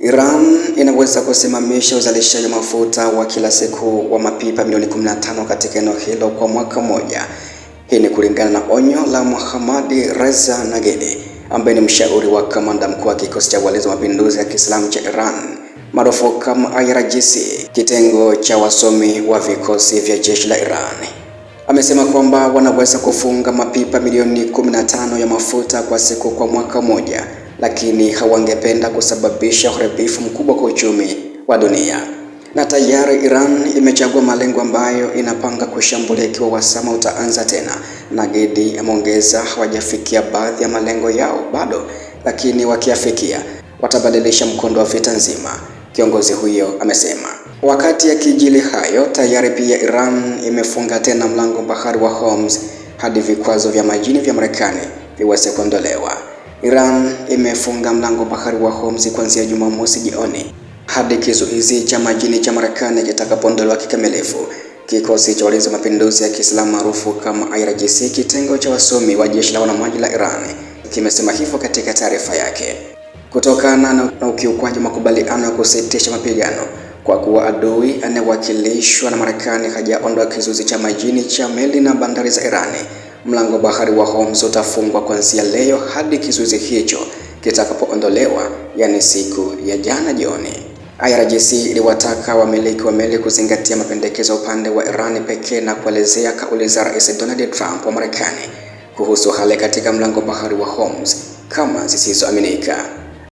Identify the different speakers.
Speaker 1: Iran inaweza kusimamisha uzalishaji wa mafuta wa kila siku wa mapipa milioni 15 katika eneo hilo kwa mwaka mmoja. Hii ni kulingana na onyo la Mohammad Reza Nagedi, ambaye ni mshauri wa kamanda mkuu wa kikosi cha walinzi wa mapinduzi ya Kiislamu cha Iran maarufu kama IRGC, kitengo cha wasomi wa vikosi vya jeshi la Iran. Amesema kwamba wanaweza kufunga mapipa milioni 15 ya mafuta kwa siku kwa mwaka mmoja, lakini hawangependa kusababisha uharibifu mkubwa kwa uchumi wa dunia. Na tayari Iran imechagua malengo ambayo inapanga kushambulia ikiwa uhasama utaanza tena. Nagedi ameongeza hawajafikia baadhi ya malengo yao bado, lakini wakiafikia watabadilisha mkondo wa vita nzima, kiongozi huyo amesema. Wakati yakijili hayo, tayari pia Iran imefunga tena mlango bahari wa Hormuz hadi vikwazo vya majini vya Marekani viweze kuondolewa. Iran imefunga mlango bahari wa Hormuz kuanzia Jumamosi jioni hadi kizuizi cha majini cha Marekani kitakapoondolewa kikamilifu. Kikosi cha walinzi wa mapinduzi ya Kiislamu maarufu kama IRGC, kitengo cha wasomi wa jeshi la wanamaji la Iran, kimesema hivyo katika taarifa yake. Kutokana na ukiukwaji makubaliano ya kusitisha mapigano, kwa kuwa adui anayewakilishwa na Marekani hajaondoa kizuizi cha majini cha meli na bandari za Irani, mlango bahari wa Hormuz utafungwa kuanzia leo hadi kizuizi hicho kitakapoondolewa, yani siku ya jana jioni. IRGC iliwataka wamiliki wa meli kuzingatia mapendekezo ya upande wa Irani pekee na kuelezea kauli za Rais Donald Trump wa Marekani kuhusu hali katika mlango bahari wa Hormuz kama zisizoaminika.